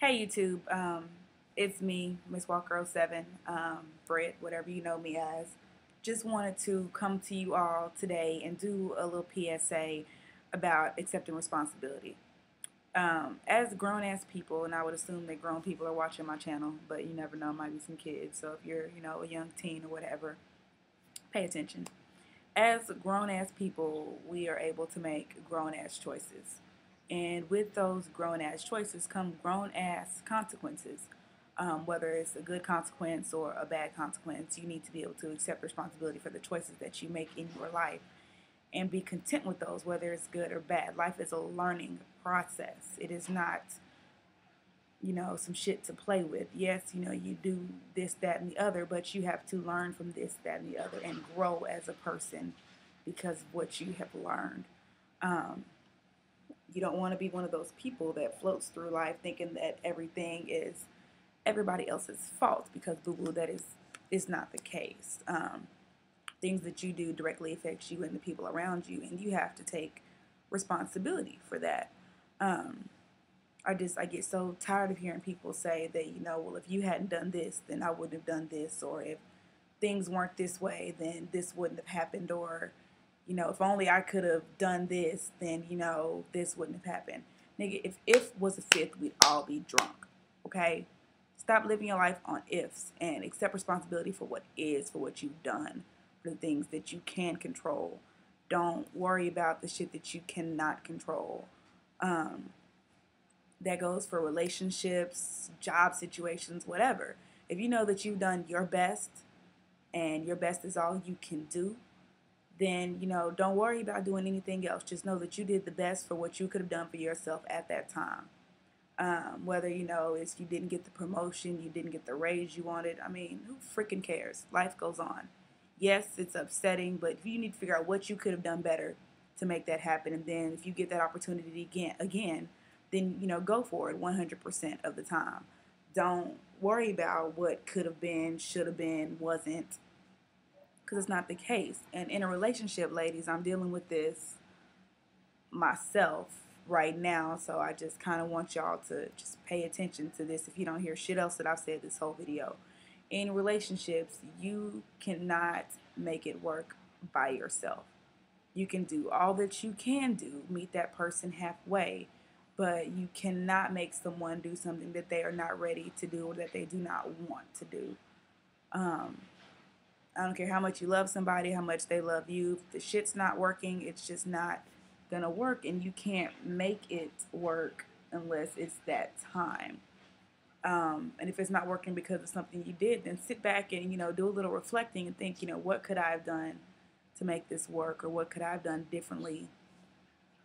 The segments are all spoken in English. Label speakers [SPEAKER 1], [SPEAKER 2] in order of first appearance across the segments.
[SPEAKER 1] Hey YouTube, it's me, Miss Walker07, Britt, whatever you know me as. Just wanted to come to you all today and do a little PSA about accepting responsibility. As grown ass people, and I would assume that grown people are watching my channel, but you never know, might be some kids. So if you're, a young teen or whatever, pay attention. As grown ass people, we are able to make grown ass choices. And with those grown ass choices come grown ass consequences. Whether it's a good consequence or a bad consequence, you need to be able to accept responsibility for the choices that you make in your life and be content with those, whether it's good or bad. Life is a learning process. It is not, some shit to play with. Yes, you do this, that, and the other, but you have to learn from this, that, and the other and grow as a person because of what you have learned. Um, you don't want to be one of those people that floats through life thinking that everything is everybody else's fault because boo boo, that is not the case. Things that you do directly affects you and the people around you, and you have to take responsibility for that. Um, I get so tired of hearing people say that, well, if you hadn't done this, then I wouldn't have done this, or if things weren't this way, then this wouldn't have happened, or, if only I could have done this, then, this wouldn't have happened. Nigga, if was a fifth, we'd all be drunk, okay? Stop living your life on ifs and accept responsibility for what is, for what you've done, for the things that you can control. Don't worry about the shit that you cannot control. Um, that goes for relationships, job situations, whatever. If you know that you've done your best and your best is all you can do, then, don't worry about doing anything else. Just know that you did the best for what you could have done for yourself at that time. Whether, if you didn't get the promotion, you didn't get the raise you wanted. I mean, who freaking cares? Life goes on. Yes, it's upsetting, but you need to figure out what you could have done better to make that happen. And then if you get that opportunity again, then, go for it 100% of the time. Don't worry about what could have been, should have been, wasn't, because it's not the case. And in a relationship, ladies, I'm dealing with this myself right now, so I just kind of want y'all to just pay attention to this if you don't hear shit else that I've said this whole video. In relationships, you cannot make it work by yourself. You can do all that you can do, meet that person halfway, but you cannot make someone do something that they are not ready to do or that they do not want to do. I don't care how much you love somebody, how much they love you. If the shit's not working, it's just not gonna work, and you can't make it work unless it's that time. And if it's not working because of something you did, then sit back and do a little reflecting and think, what could I have done to make this work, or what could I have done differently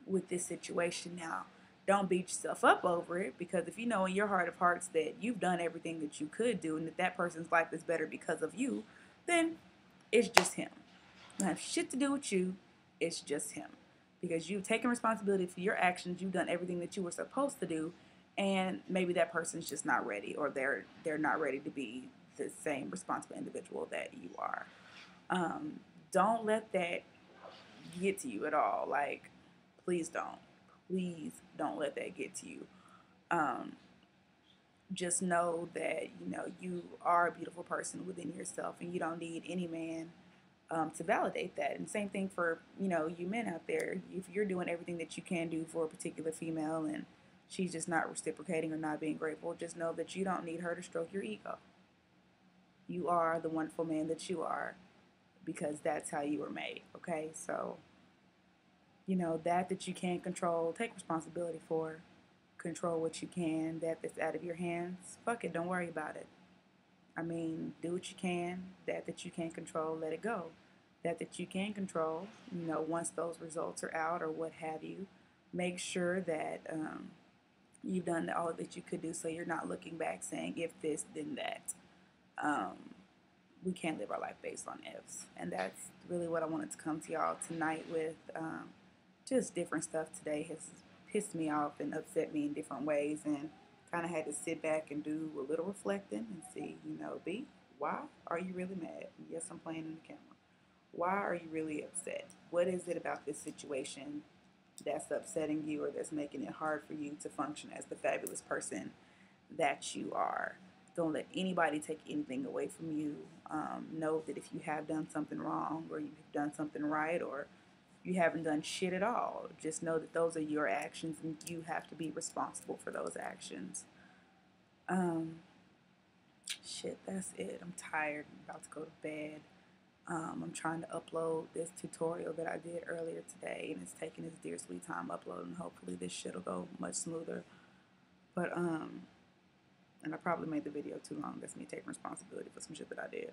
[SPEAKER 1] with this situation now. Don't beat yourself up over it, because if you know in your heart of hearts that you've done everything that you could do and that that person's life is better because of you, then it's just him. It doesn't have shit to do with you. It's just him. Because you've taken responsibility for your actions. You've done everything that you were supposed to do, and maybe that person's just not ready, or they're not ready to be the same responsible individual that you are. Don't let that get to you at all. Like, please don't. Please don't let that get to you. Um, just know that, you are a beautiful person within yourself, and you don't need any man to validate that. And same thing for, you men out there. If you're doing everything that you can do for a particular female and she's just not reciprocating or not being grateful, just know that you don't need her to stroke your ego. You are the wonderful man that you are, because that's how you were made, okay? So, that you can't control, take responsibility for. Control what you can. That's out of your hands, fuck it, don't worry about it. I mean, do what you can. That you can't control, let it go. That you can control, once those results are out or what have you, make sure that you've done all that you could do, so you're not looking back saying, if this, then that. We can't live our life based on ifs. And that's really what I wanted to come to y'all tonight with. Just different stuff today has pissed me off and upset me in different ways, and kind of had to sit back and do a little reflecting and see, B, why are you really mad? Yes, I'm playing in the camera. Why are you really upset? What is it about this situation that's upsetting you, or that's making it hard for you to function as the fabulous person that you are. Don't let anybody take anything away from you. Know that if you have done something wrong or you've done something right or you haven't done shit at all, just know that those are your actions and you have to be responsible for those actions. Um, Shit, that's it. I'm tired. I'm about to go to bed. I'm trying to upload this tutorial that I did earlier today, and it's taking its dear sweet time uploading. Hopefully, this shit'll go much smoother. But and I probably made the video too long. That's me taking responsibility for some shit that I did.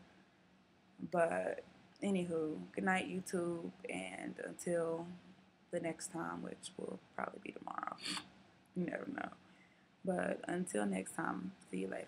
[SPEAKER 1] But anywho, good night, YouTube, and until the next time, which will probably be tomorrow. You never know. But until next time, see you later.